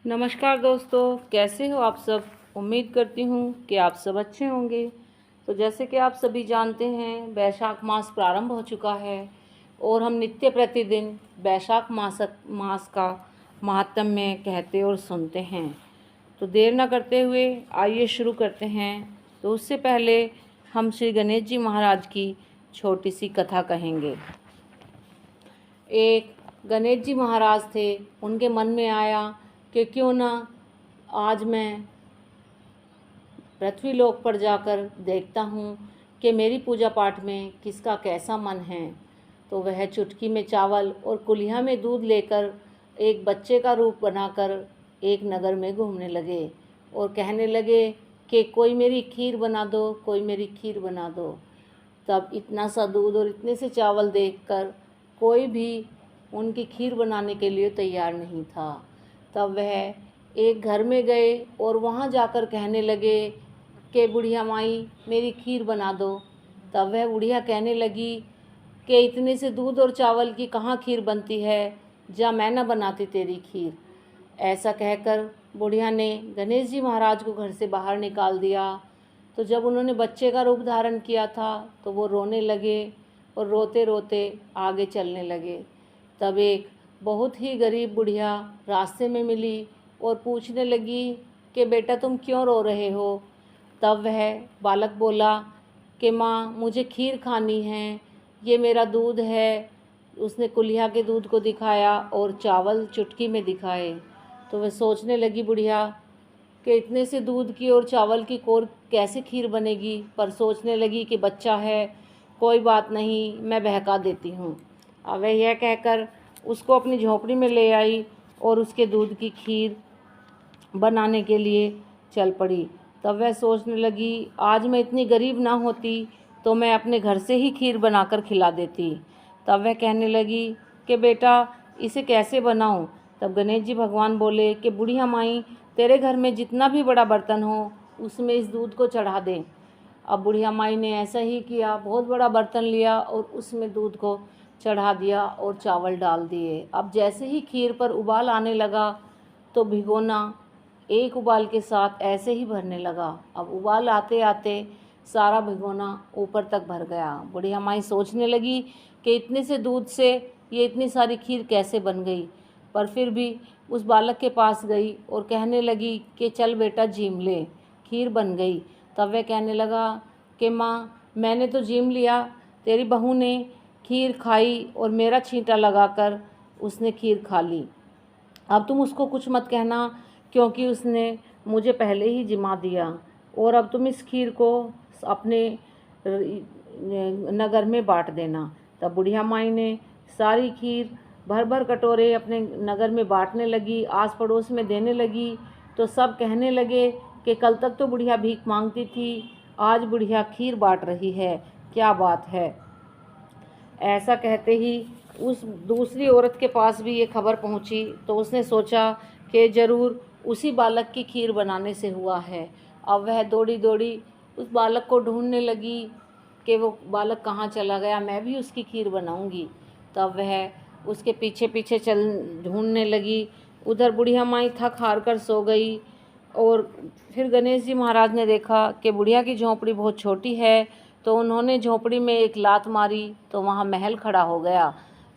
नमस्कार दोस्तों, कैसे हो आप सब। उम्मीद करती हूँ कि आप सब अच्छे होंगे। तो जैसे कि आप सभी जानते हैं, वैशाख मास प्रारंभ हो चुका है और हम नित्य प्रतिदिन वैशाख मास का महात्म्य कहते और सुनते हैं। तो देर न करते हुए आइए शुरू करते हैं। तो उससे पहले हम श्री गणेश जी महाराज की छोटी सी कथा कहेंगे। एक गणेश जी महाराज थे, उनके मन में आया कि क्यों ना आज मैं पृथ्वी लोक पर जाकर देखता हूँ कि मेरी पूजा पाठ में किसका कैसा मन है। तो वह चुटकी में चावल और कुल्हिया में दूध लेकर एक बच्चे का रूप बनाकर एक नगर में घूमने लगे और कहने लगे कि कोई मेरी खीर बना दो, कोई मेरी खीर बना दो। तब इतना सा दूध और इतने से चावल देखकर कोई भी उनकी खीर बनाने के लिए तैयार नहीं था। तब वह एक घर में गए और वहाँ जाकर कहने लगे कि बुढ़िया माई मेरी खीर बना दो। तब वह बुढ़िया कहने लगी कि इतने से दूध और चावल की कहाँ खीर बनती है, जा मैं न बनाती तेरी खीर। ऐसा कहकर बुढ़िया ने गणेश जी महाराज को घर से बाहर निकाल दिया। तो जब उन्होंने बच्चे का रूप धारण किया था तो वो रोने लगे और रोते रोते आगे चलने लगे। तब एक बहुत ही गरीब बुढ़िया रास्ते में मिली और पूछने लगी कि बेटा तुम क्यों रो रहे हो। तब वह बालक बोला कि माँ मुझे खीर खानी है, ये मेरा दूध है। उसने कुल्हिया के दूध को दिखाया और चावल चुटकी में दिखाए। तो वह सोचने लगी बुढ़िया कि इतने से दूध की और चावल की कोर कैसे खीर बनेगी, पर सोचने लगी कि बच्चा है, कोई बात नहीं, मैं बहका देती हूँ। अब वह यह कहकर उसको अपनी झोंपड़ी में ले आई और उसके दूध की खीर बनाने के लिए चल पड़ी। तब वह सोचने लगी आज मैं इतनी गरीब ना होती तो मैं अपने घर से ही खीर बनाकर खिला देती। तब वह कहने लगी कि बेटा इसे कैसे बनाऊं। तब गणेश जी भगवान बोले कि बुढ़िया माई तेरे घर में जितना भी बड़ा बर्तन हो उसमें इस दूध को चढ़ा दे। अब बुढ़िया माई ने ऐसा ही किया, बहुत बड़ा बर्तन लिया और उसमें दूध को चढ़ा दिया और चावल डाल दिए। अब जैसे ही खीर पर उबाल आने लगा तो भिगोना एक उबाल के साथ ऐसे ही भरने लगा। अब उबाल आते आते सारा भिगोना ऊपर तक भर गया। बुढ़िया माई सोचने लगी कि इतने से दूध से ये इतनी सारी खीर कैसे बन गई, पर फिर भी उस बालक के पास गई और कहने लगी कि चल बेटा जीम ले, खीर बन गई। तब वह कहने लगा कि माँ मैंने तो जीम लिया, तेरी बहू ने खीर खाई और मेरा छींटा लगाकर उसने खीर खा ली। अब तुम उसको कुछ मत कहना क्योंकि उसने मुझे पहले ही जिमा दिया, और अब तुम इस खीर को अपने नगर में बांट देना। तब बुढ़िया माई ने सारी खीर भर भर कटोरे अपने नगर में बांटने लगी, आस पड़ोस में देने लगी। तो सब कहने लगे कि कल तक तो बुढ़िया भीख मांगती थी, आज बुढ़िया खीर बांट रही है, क्या बात है। ऐसा कहते ही उस दूसरी औरत के पास भी ये खबर पहुंची। तो उसने सोचा कि ज़रूर उसी बालक की खीर बनाने से हुआ है। अब वह दौड़ी दौड़ी उस बालक को ढूंढने लगी कि वो बालक कहाँ चला गया, मैं भी उसकी खीर बनाऊंगी। तब वह उसके पीछे पीछे चल ढूंढने लगी। उधर बुढ़िया माई थक हार कर सो गई। और फिर गणेश जी महाराज ने देखा कि बुढ़िया की झोंपड़ी बहुत छोटी है, तो उन्होंने झोंपड़ी में एक लात मारी तो वहाँ महल खड़ा हो गया।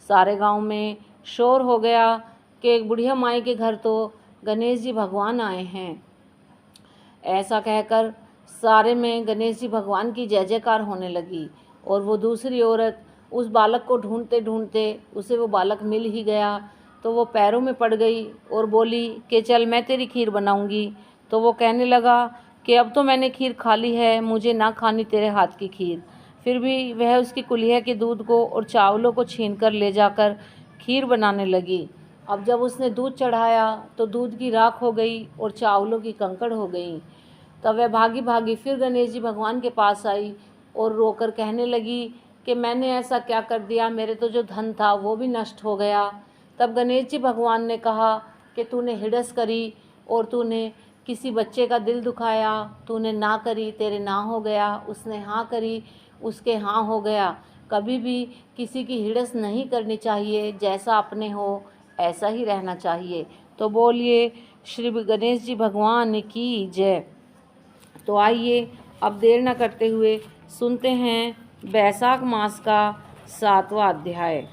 सारे गांव में शोर हो गया कि बुढ़िया माई के घर तो गणेश जी भगवान आए हैं। ऐसा कहकर सारे में गणेश जी भगवान की जय जयकार होने लगी। और वो दूसरी औरत उस बालक को ढूंढते ढूंढते उसे वो बालक मिल ही गया। तो वो पैरों में पड़ गई और बोली कि चल मैं तेरी खीर बनाऊंगी। तो वो कहने लगा कि अब तो मैंने खीर खा ली है, मुझे ना खानी तेरे हाथ की खीर। फिर भी वह उसकी कुल्हिया के दूध को और चावलों को छीनकर ले जाकर खीर बनाने लगी। अब जब उसने दूध चढ़ाया तो दूध की राख हो गई और चावलों की कंकड़ हो गई। तब वह भागी भागी फिर गणेश जी भगवान के पास आई और रोकर कहने लगी कि मैंने ऐसा क्या कर दिया, मेरे तो जो धन था वो भी नष्ट हो गया। तब गणेश जी भगवान ने कहा कि तूने हिड़स करी और तूने किसी बच्चे का दिल दुखाया, तूने ना करी तेरे ना हो गया, उसने हाँ करी उसके हाँ हो गया। कभी भी किसी की हिड़स नहीं करनी चाहिए, जैसा अपने हो ऐसा ही रहना चाहिए। तो बोलिए श्री गणेश जी भगवान की जय। तो आइए अब देर न करते हुए सुनते हैं बैसाख मास का 7वां अध्याय।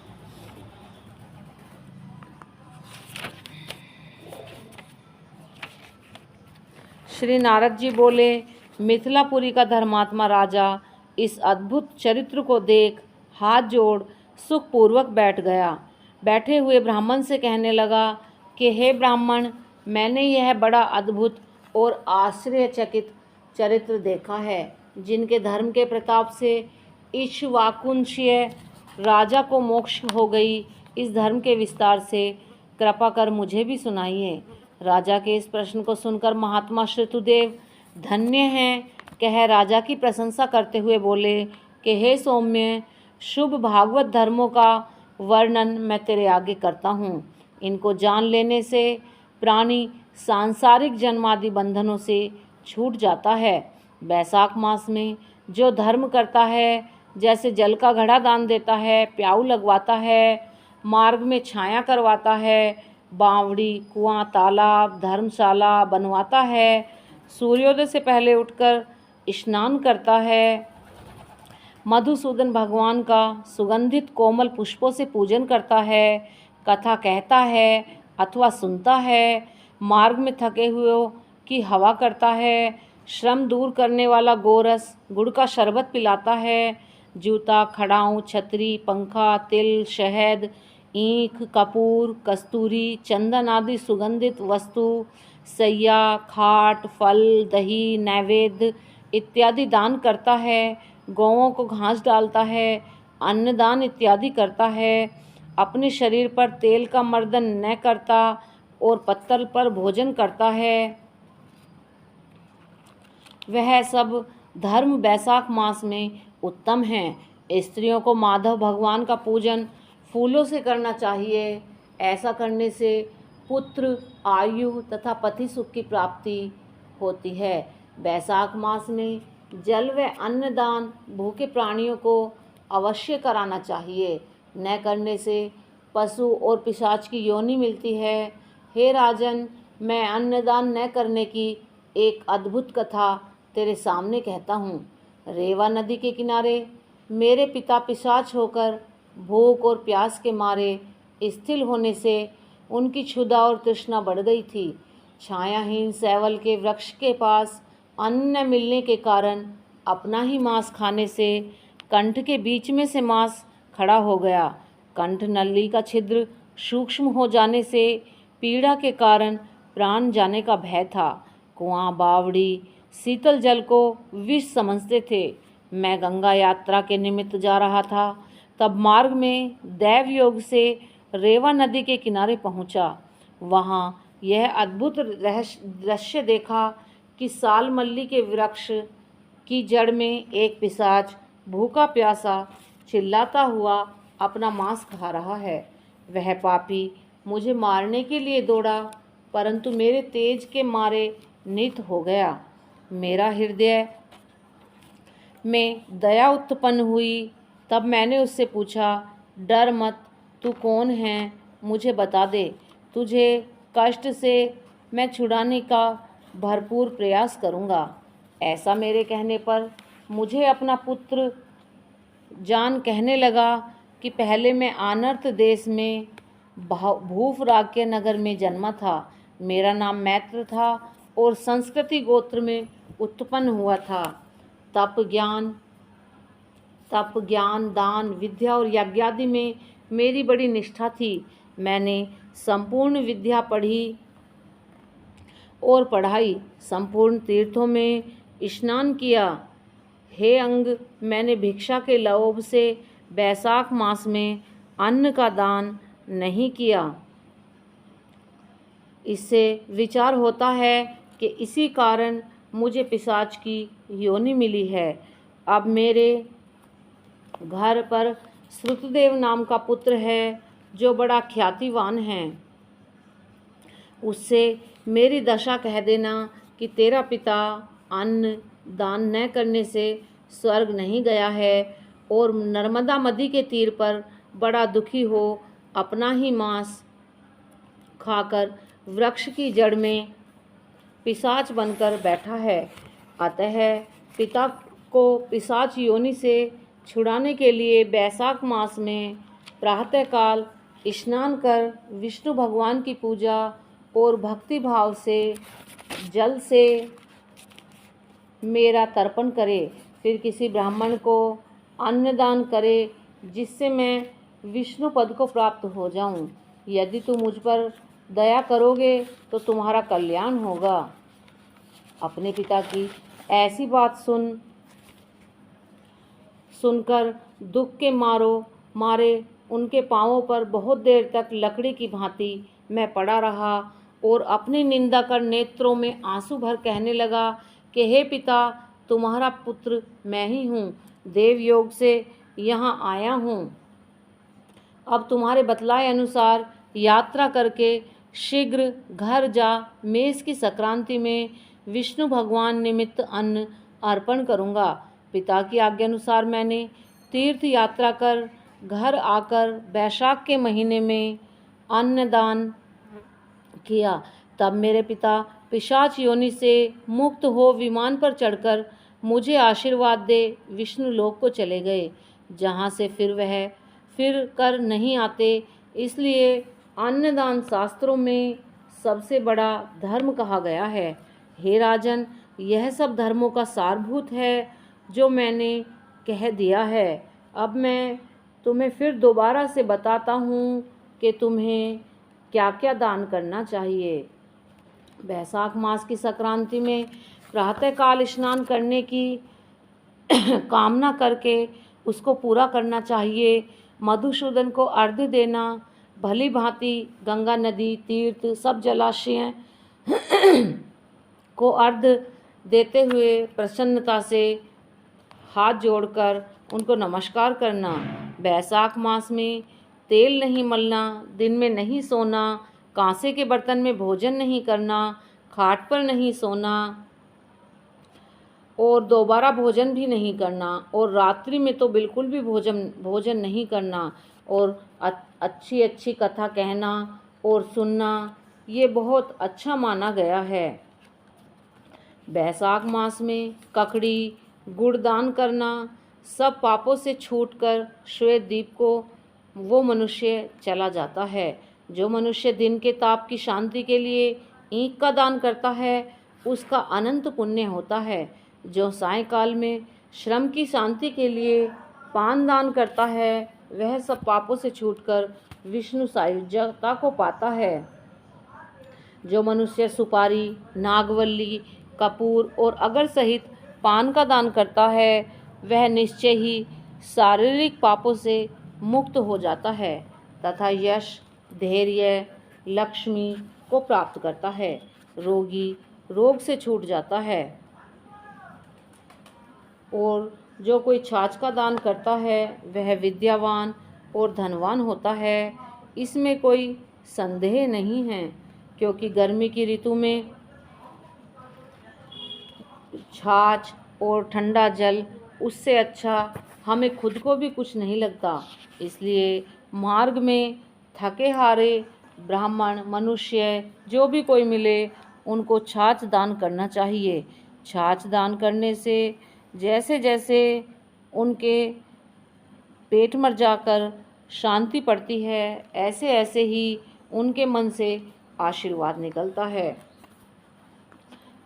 श्री नारद जी बोले, मिथिलापुरी का धर्मात्मा राजा इस अद्भुत चरित्र को देख हाथ जोड़ सुखपूर्वक बैठ गया। बैठे हुए ब्राह्मण से कहने लगा कि हे ब्राह्मण, मैंने यह बड़ा अद्भुत और आश्चर्यचकित चरित्र देखा है, जिनके धर्म के प्रताप से इक्ष्वाकुवंशीय राजा को मोक्ष हो गई। इस धर्म के विस्तार से कृपा कर मुझे भी सुनाइए। राजा के इस प्रश्न को सुनकर महात्मा श्रुतदेव धन्य हैं कह राजा की प्रशंसा करते हुए बोले कि हे सौम्य, शुभ भागवत धर्मों का वर्णन मैं तेरे आगे करता हूँ। इनको जान लेने से प्राणी सांसारिक जन्मादि बंधनों से छूट जाता है। बैसाख मास में जो धर्म करता है, जैसे जल का घड़ा दान देता है, प्याऊ लगवाता है, मार्ग में छाया करवाता है, बावड़ी, कुआं, तालाब, धर्मशाला बनवाता है, सूर्योदय से पहले उठकर स्नान करता है, मधुसूदन भगवान का सुगंधित कोमल पुष्पों से पूजन करता है, कथा कहता है अथवा सुनता है, मार्ग में थके हुए की हवा करता है, श्रम दूर करने वाला गोरस गुड़ का शरबत पिलाता है, जूता, खड़ाऊँ, छतरी, पंखा, तिल, शहद, ईख, कपूर, कस्तूरी, चंदन आदि सुगंधित वस्तु, सैया, खाट, फल, दही, नैवेद्य इत्यादि दान करता है, गौओं को घास डालता है, अन्नदान इत्यादि करता है, अपने शरीर पर तेल का मर्दन न करता और पत्तल पर भोजन करता है। वह सब धर्म बैसाख मास में उत्तम हैं। स्त्रियों को माधव भगवान का पूजन फूलों से करना चाहिए। ऐसा करने से पुत्र, आयु तथा पति सुख की प्राप्ति होती है। बैसाख मास में जल व अन्नदान भूखे प्राणियों को अवश्य कराना चाहिए। न करने से पशु और पिशाच की योनि मिलती है। हे राजन, मैं अन्नदान न करने की एक अद्भुत कथा तेरे सामने कहता हूँ। रेवा नदी के किनारे मेरे पिता पिशाच होकर भूख और प्यास के मारे स्थिर होने से उनकी क्षुधा और तृष्णा बढ़ गई थी। छायाहीन सैवल के वृक्ष के पास अन्न न मिलने के कारण अपना ही मांस खाने से कंठ के बीच में से मांस खड़ा हो गया। कंठ नली का छिद्र सूक्ष्म हो जाने से पीड़ा के कारण प्राण जाने का भय था। कुआं, बावड़ी शीतल जल को विष समझते थे। मैं गंगा यात्रा के निमित्त जा रहा था, तब मार्ग में दैव योग से रेवा नदी के किनारे पहुंचा। वहां यह अद्भुत दृश्य देखा कि सालमल्ली के वृक्ष की जड़ में एक पिशाच भूखा प्यासा चिल्लाता हुआ अपना मांस खा रहा है। वह पापी मुझे मारने के लिए दौड़ा, परंतु मेरे तेज के मारे नित हो गया। मेरा हृदय में दया उत्पन्न हुई। तब मैंने उससे पूछा, डर मत, तू कौन है, मुझे बता दे। तुझे कष्ट से मैं छुड़ाने का भरपूर प्रयास करूँगा। ऐसा मेरे कहने पर मुझे अपना पुत्र जान कहने लगा कि पहले मैं आनर्त देश में भूफराक्य नगर में जन्मा था। मेरा नाम मैत्र था और संस्कृति गोत्र में उत्पन्न हुआ था। तप ज्ञान, दान, विद्या और यज्ञादि में मेरी बड़ी निष्ठा थी। मैंने संपूर्ण विद्या पढ़ी और पढ़ाई, संपूर्ण तीर्थों में स्नान किया। हे अंग, मैंने भिक्षा के लोभ से बैसाख मास में अन्न का दान नहीं किया। इससे विचार होता है कि इसी कारण मुझे पिशाच की योनि मिली है। अब मेरे घर पर श्रुतदेव नाम का पुत्र है, जो बड़ा ख्यातिवान है। उससे मेरी दशा कह देना कि तेरा पिता अन्न दान न करने से स्वर्ग नहीं गया है और नर्मदा नदी के तीर पर बड़ा दुखी हो अपना ही मांस खाकर वृक्ष की जड़ में पिशाच बनकर बैठा है। अतः पिता को पिशाच योनि से छुड़ाने के लिए वैशाख मास में प्रातःकाल स्नान कर विष्णु भगवान की पूजा और भक्ति भाव से जल से मेरा तर्पण करे, फिर किसी ब्राह्मण को अन्नदान करे, जिससे मैं विष्णु पद को प्राप्त हो जाऊं। यदि तुम मुझ पर दया करोगे तो तुम्हारा कल्याण होगा। अपने पिता की ऐसी बात सुनकर दुख के मारे उनके पांवों पर बहुत देर तक लकड़ी की भांति मैं पड़ा रहा और अपनी निंदा कर नेत्रों में आंसू भर कहने लगा कि हे पिता, तुम्हारा पुत्र मैं ही हूँ, देवयोग से यहाँ आया हूँ। अब तुम्हारे बतलाए अनुसार यात्रा करके शीघ्र घर जा मेष की संक्रांति में विष्णु भगवान निमित्त अन्न अर्पण करूँगा। पिता की आज्ञा अनुसार मैंने तीर्थ यात्रा कर घर आकर वैशाख के महीने में अन्नदान किया। तब मेरे पिता पिशाच योनि से मुक्त हो विमान पर चढ़कर मुझे आशीर्वाद दे विष्णु लोक को चले गए, जहाँ से फिर कर नहीं आते। इसलिए अन्नदान शास्त्रों में सबसे बड़ा धर्म कहा गया है। हे राजन, यह सब धर्मों का सारभूत है जो मैंने कह दिया है। अब मैं तुम्हें फिर दोबारा से बताता हूँ कि तुम्हें क्या क्या दान करना चाहिए। वैशाख मास की संक्रांति में प्रातःकाल स्नान करने की कामना करके उसको पूरा करना चाहिए। मधुसूदन को अर्घ्य देना, भली भांति गंगा नदी, तीर्थ, सब जलाशय को अर्घ्य देते हुए प्रसन्नता से हाथ जोड़कर उनको नमस्कार करना। वैशाख मास में तेल नहीं मलना, दिन में नहीं सोना, कांसे के बर्तन में भोजन नहीं करना, खाट पर नहीं सोना और दोबारा भोजन भी नहीं करना, और रात्रि में तो बिल्कुल भी भोजन नहीं करना, और अच्छी अच्छी कथा कहना और सुनना, ये बहुत अच्छा माना गया है। वैशाख मास में ककड़ी गुड़ दान करना, सब पापों से छूटकर श्वेत दीप को वो मनुष्य चला जाता है। जो मनुष्य दिन के ताप की शांति के लिए ईंख का दान करता है, उसका अनंत पुण्य होता है। जो सायंकाल में श्रम की शांति के लिए पान दान करता है, वह सब पापों से छूटकर विष्णु सायुज्यता को पाता है। जो मनुष्य सुपारी, नागवल्ली, कपूर और अगर सहित पान का दान करता है, वह निश्चय ही शारीरिक पापों से मुक्त हो जाता है तथा यश, धैर्य, लक्ष्मी को प्राप्त करता है। रोगी रोग से छूट जाता है। और जो कोई छाछ का दान करता है, वह विद्यावान और धनवान होता है। इसमें कोई संदेह नहीं है, क्योंकि गर्मी की ऋतु में छाछ और ठंडा जल, उससे अच्छा हमें खुद को भी कुछ नहीं लगता। इसलिए मार्ग में थके हारे ब्राह्मण, मनुष्य जो भी कोई मिले, उनको छाछ दान करना चाहिए। छाछ दान करने से जैसे जैसे उनके पेट में जाकर शांति पड़ती है, ऐसे ऐसे ही उनके मन से आशीर्वाद निकलता है।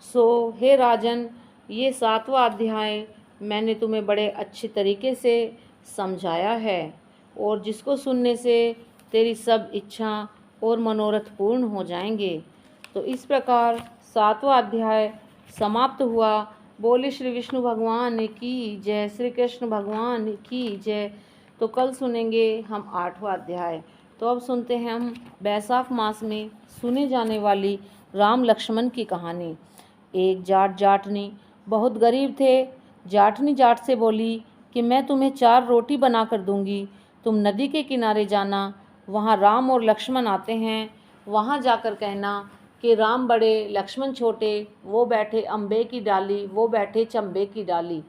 सो हे राजन, ये 7वां अध्याय मैंने तुम्हें बड़े अच्छे तरीके से समझाया है, और जिसको सुनने से तेरी सब इच्छा और मनोरथ पूर्ण हो जाएंगे। तो इस प्रकार 7वां अध्याय समाप्त हुआ। बोले श्री विष्णु भगवान की जय, श्री कृष्ण भगवान की जय। तो कल सुनेंगे हम 8वां अध्याय। तो अब सुनते हैं हम वैशाख मास में सुने जाने वाली राम लक्ष्मण की कहानी। एक जाटनी बहुत गरीब थे। जाटनी जाट से बोली कि मैं तुम्हें 4 रोटी बना कर दूंगी, तुम नदी के किनारे जाना, वहाँ राम और लक्ष्मण आते हैं, वहाँ जाकर कहना कि राम बड़े लक्ष्मण छोटे, वो बैठे अम्बे की डाली, वो बैठे चंबे की डाली।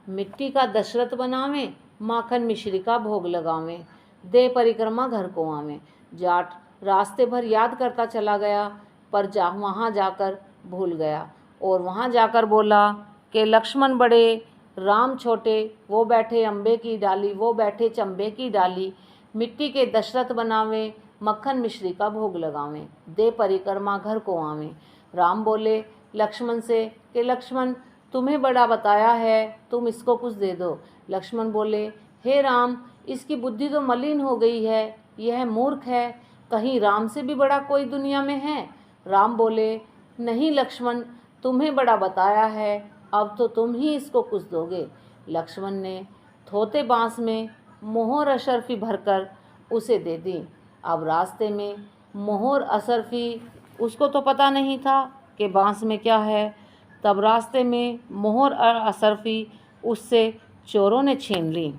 मिट्टी का दशरथ बनावें, माखन मिश्री का भोग लगावें, दे परिक्रमा घर को आवें। जाट रास्ते भर याद करता चला गया पर वहाँ जाकर भूल गया और वहाँ जाकर बोला कि लक्ष्मण बड़े राम छोटे, वो बैठे अम्बे की डाली, वो बैठे चंबे की डाली, मिट्टी के दशरथ बनावें, मक्खन मिश्री का भोग लगावें, दे परिक्रमा घर को आवें। राम बोले लक्ष्मण से कि लक्ष्मण तुम्हें बड़ा बताया है, तुम इसको कुछ दे दो। लक्ष्मण बोले हे राम, इसकी बुद्धि तो मलिन हो गई है, यह मूर्ख है, कहीं राम से भी बड़ा कोई दुनिया में है। राम बोले नहीं लक्ष्मण, तुम्हें बड़ा बताया है, अब तो तुम ही इसको कुछ दोगे। लक्ष्मण ने थोते बांस में मोहर अशरफी भरकर उसे दे दी। अब रास्ते में मोहर अशरफी, उसको तो पता नहीं था कि बांस में क्या है, तब रास्ते में मोहर अशरफी उससे चोरों ने छीन ली।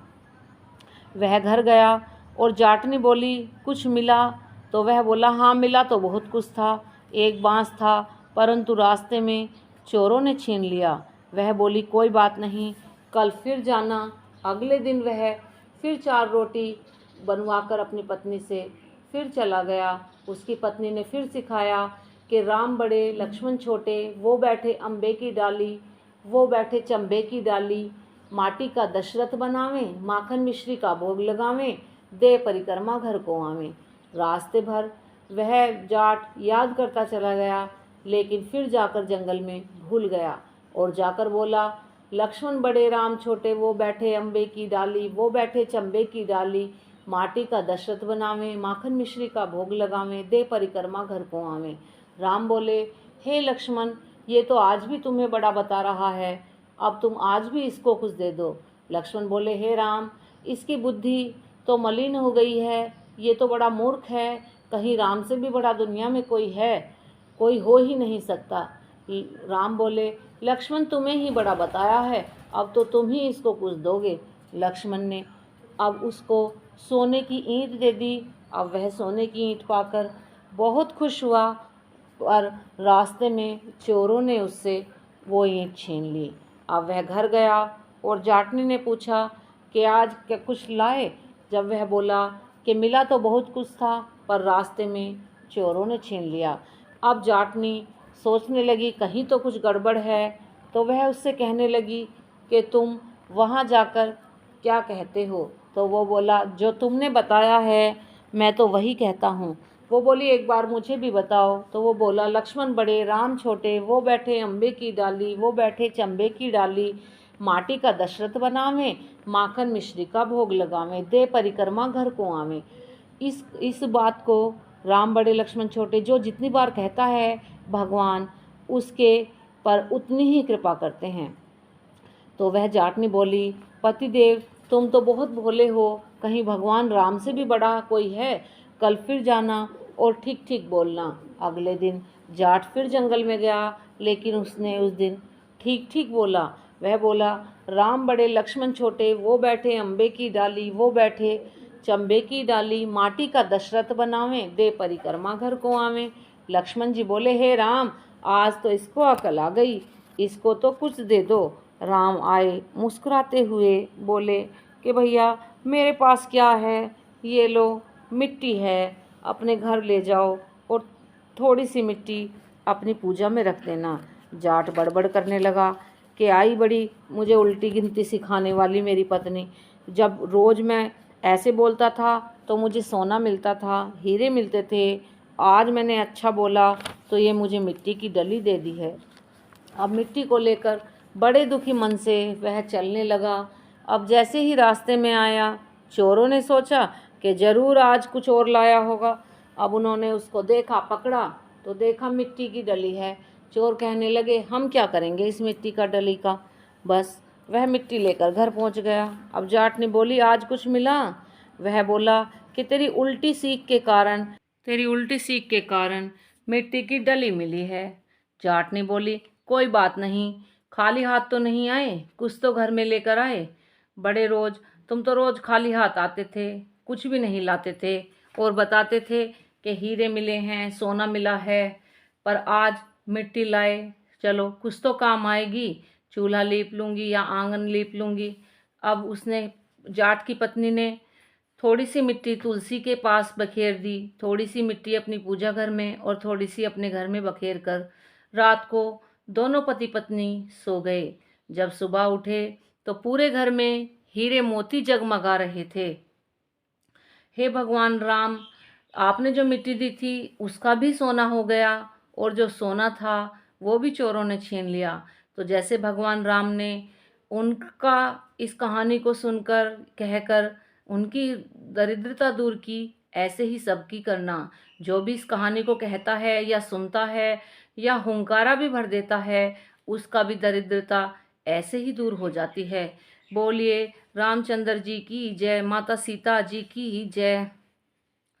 वह घर गया और जाटनी बोली कुछ मिला, तो वह बोला हाँ मिला तो बहुत कुछ था, एक बांस था, परंतु रास्ते में चोरों ने छीन लिया। वह बोली कोई बात नहीं, कल फिर जाना। अगले दिन वह फिर 4 रोटी बनवाकर अपनी पत्नी से फिर चला गया। उसकी पत्नी ने फिर सिखाया कि राम बड़े लक्ष्मण छोटे, वो बैठे अम्बे की डाली, वो बैठे चंबे की डाली, माटी का दशरथ बनावें, माखन मिश्री का भोग लगावें, दे परिक्रमा घर को आवें। रास्ते भर वह जाट याद करता चला गया, लेकिन फिर जाकर जंगल में भूल गया और जाकर बोला लक्ष्मण बड़े राम छोटे, वो बैठे अम्बे की डाली, वो बैठे चंबे की डाली, माटी का दशरथ बनावें, माखन मिश्री का भोग लगावें, दे परिक्रमा घर को आवें। राम बोले हे लक्ष्मण, ये तो आज भी तुम्हें बड़ा बता रहा है, अब तुम आज भी इसको कुछ दे दो। लक्ष्मण बोले हे राम, इसकी बुद्धि तो मलिन हो गई है, ये तो बड़ा मूर्ख है, कहीं राम से भी बड़ा दुनिया में कोई है, कोई हो ही नहीं सकता। राम बोले लक्ष्मण तुम्हें ही बड़ा बताया है, अब तो तुम ही इसको कुछ दोगे। लक्ष्मण ने अब उसको सोने की ईंट दे दी। अब वह सोने की ईंट पाकर बहुत खुश हुआ, पर रास्ते में चोरों ने उससे वो ईंट छीन ली। अब वह घर गया और जाटनी ने पूछा कि आज क्या कुछ लाए। जब वह बोला कि मिला तो बहुत कुछ था, पर रास्ते में चोरों ने छीन लिया। अब जाटनी सोचने लगी कहीं तो कुछ गड़बड़ है, तो वह उससे कहने लगी कि तुम वहाँ जाकर क्या कहते हो। तो वो बोला जो तुमने बताया है मैं तो वही कहता हूँ। वो बोली एक बार मुझे भी बताओ। तो वो बोला लक्ष्मण बड़े राम छोटे, वो बैठे अम्बे की डाली, वो बैठे चंबे की डाली, माटी का दशरथ बनावें, माखन मिश्री का भोग लगावें, दे परिक्रमा घर को आवें। इस बात को राम बड़े लक्ष्मण छोटे जो जितनी बार कहता है भगवान उसके पर उतनी ही कृपा करते हैं। तो वह जाटनी बोली पतिदेव तुम तो बहुत भोले हो, कहीं भगवान राम से भी बड़ा कोई है, कल फिर जाना और ठीक ठीक बोलना। अगले दिन जाट फिर जंगल में गया, लेकिन उसने उस दिन ठीक ठीक बोला। वह बोला राम बड़े लक्ष्मण छोटे, वो बैठे अम्बे की डाली, वो बैठे चंबे की डाली, माटी का दशरथ बनावें, दे परिक्रमा घर को आवें। लक्ष्मण जी बोले हे राम, आज तो इसको अकल आ गई, इसको तो कुछ दे दो। राम आए मुस्कुराते हुए बोले कि भैया मेरे पास क्या है, ये लो मिट्टी है, अपने घर ले जाओ और थोड़ी सी मिट्टी अपनी पूजा में रख देना। जाट बड़बड़ करने लगा कि आई बड़ी मुझे उल्टी गिनती सिखाने वाली मेरी पत्नी, जब रोज़ मैं ऐसे बोलता था तो मुझे सोना मिलता था, हीरे मिलते थे, आज मैंने अच्छा बोला तो ये मुझे मिट्टी की डली दे दी है। अब मिट्टी को लेकर बड़े दुखी मन से वह चलने लगा। अब जैसे ही रास्ते में आया, चोरों ने सोचा कि ज़रूर आज कुछ और लाया होगा। अब उन्होंने उसको देखा, पकड़ा तो देखा मिट्टी की डली है। चोर कहने लगे हम क्या करेंगे इस मिट्टी का डली का। बस वह मिट्टी लेकर घर पहुंच गया। अब जाट ने बोली आज कुछ मिला। वह बोला कि तेरी उल्टी सीख के कारण मिट्टी की डली मिली है। जाट ने बोली कोई बात नहीं, खाली हाथ तो नहीं आए, कुछ तो घर में लेकर आए। तुम तो रोज खाली हाथ आते थे, कुछ भी नहीं लाते थे और बताते थे कि हीरे मिले हैं, सोना मिला है, पर आज मिट्टी लाए, चलो कुछ तो काम आएगी, चूल्हा लीप लूँगी या आंगन लीप लूँगी। अब उसने जाट की पत्नी ने थोड़ी सी मिट्टी तुलसी के पास बखेर दी, थोड़ी सी मिट्टी अपनी पूजा घर में और थोड़ी सी अपने घर में बखेर कर रात को दोनों पति पत्नी सो गए। जब सुबह उठे तो पूरे घर में हीरे मोती जगमगा रहे थे। हे भगवान राम, आपने जो मिट्टी दी थी उसका भी सोना हो गया और जो सोना था वो भी चोरों ने छीन लिया। तो जैसे भगवान राम ने उनका इस कहानी को सुनकर कहकर उनकी दरिद्रता दूर की, ऐसे ही सबकी करना। जो भी इस कहानी को कहता है या सुनता है या हुंकारा भी भर देता है, उसका भी दरिद्रता ऐसे ही दूर हो जाती है। बोलिए रामचंद्र जी की जय, माता सीता जी की जय।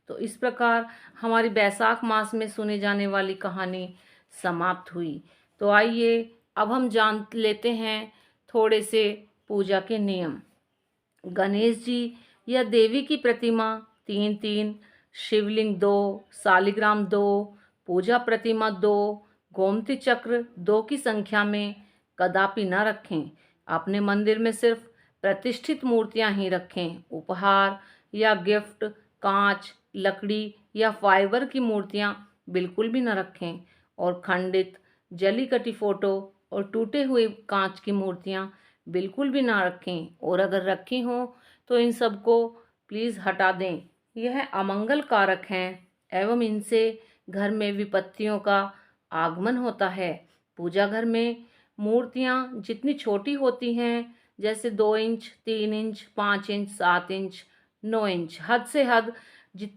तो इस प्रकार हमारी बैसाख मास में सुने जाने वाली कहानी समाप्त हुई। तो आइए अब हम जान लेते हैं थोड़े से पूजा के नियम। गणेश जी या देवी की प्रतिमा 3-3, शिवलिंग 2, शालिग्राम 2, पूजा प्रतिमा 2, गोमती चक्र 2 की संख्या में कदापि न रखें। अपने मंदिर में सिर्फ प्रतिष्ठित मूर्तियां ही रखें। उपहार या गिफ्ट कांच, लकड़ी या फाइबर की मूर्तियां बिल्कुल भी न रखें। और खंडित, जली कटी फोटो और टूटे हुए कांच की मूर्तियां बिल्कुल भी ना रखें। और अगर रखी हों तो इन सबको प्लीज़ हटा दें। यह अमंगल कारक हैं एवं इनसे घर में विपत्तियों का आगमन होता है। पूजा घर में मूर्तियां जितनी छोटी होती हैं, जैसे 2 inch, 3 inch, 5 inch, 7 inch, 9 inch, हद से हद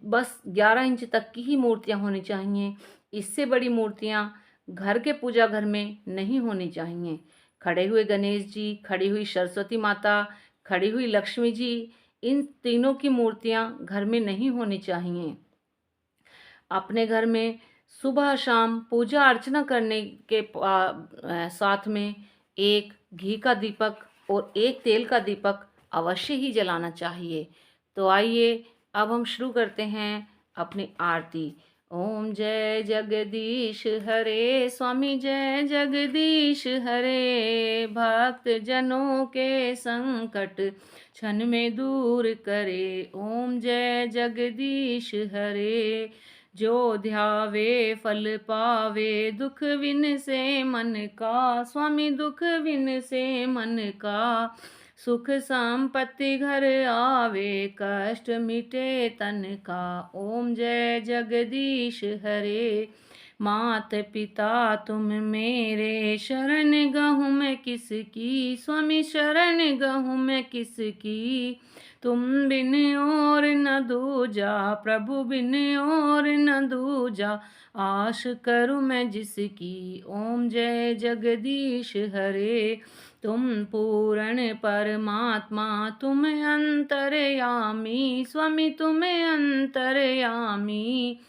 बस 11 इंच तक की ही मूर्तियां होनी चाहिए। इससे बड़ी मूर्तियां घर के पूजा घर में नहीं होनी चाहिए। खड़े हुए गणेश जी, खड़ी हुई सरस्वती माता, खड़ी हुई लक्ष्मी जी, इन तीनों की मूर्तियां घर में नहीं होनी चाहिए। अपने घर में सुबह शाम पूजा अर्चना करने के साथ में एक घी का दीपक और एक तेल का दीपक अवश्य ही जलाना चाहिए। तो आइए अब हम शुरू करते हैं अपनी आरती। ओम जय जगदीश हरे, स्वामी जय जगदीश हरे, भक्त जनों के संकट क्षण में दूर करे। ओम जय जगदीश हरे, जो ध्यावे फल पावे, दुख विन से मन का, स्वामी दुख विन से मन का, सुख संपत्ति घर आवे, कष्ट मिटे तन का। ओम जय जगदीश हरे, मात पिता तुम मेरे, शरण गहूँ मैं किसकी, स्वामी शरण गहूँ मैं किसकी, तुम बिन और न दूजा, प्रभु बिन और न दूजा, आश करूँ मैं जिसकी। ओम जय जगदीश हरे, तुम पूर्ण परमात्मा, तुम अंतर्यामी, स्वामी तुम अंतर्यामी,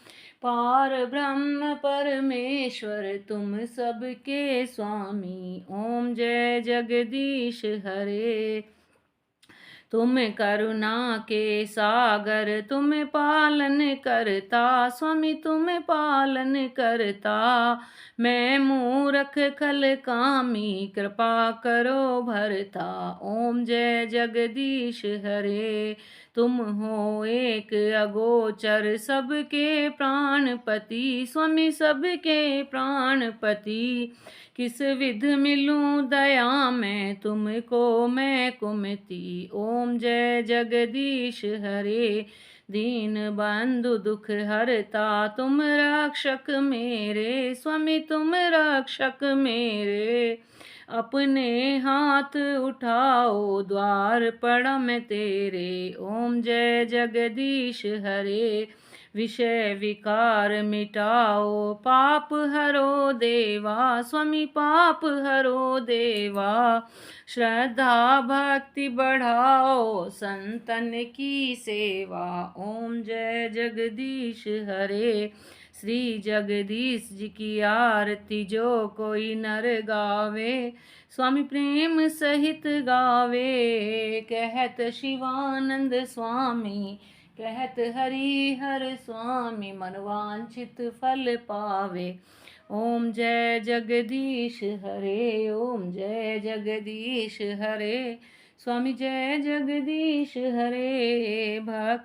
पार ब्रह्म परमेश्वर तुम सबके स्वामी। ओम जय जगदीश हरे, तुम करुणा के सागर, तुम पालन करता, स्वामी तुम पालन करता, मैं मूर्ख खल कामी, कृपा करो भरता। ओम जय जगदीश हरे, तुम हो एक अगोचर, सबके प्राणपति, स्वामी सबके प्राणपति, किस विध मिलूं दया में, तुमको मैं कुमति। ओम जय जगदीश हरे, दीन बंधु दुख हरता, तुम रक्षक मेरे, स्वामी तुम रक्षक मेरे, अपने हाथ उठाओ, द्वार पड़ा मैं तेरे। ओम जय जगदीश हरे, विषय विकार मिटाओ, पाप हरो देवा, स्वामी पाप हरो देवा, श्रद्धा भक्ति बढ़ाओ, संतन की सेवा। ओम जय जगदीश हरे, श्री जगदीश जी की आरती जो कोई नर गावे, स्वामी प्रेम सहित गावे, कहत शिवानंद स्वामी, कहत हरि हर स्वामी, मनवांछित फल पावे। ओम जय जगदीश हरे, ओम जय जगदीश हरे, स्वामी जय जगदीश हरे, भक्त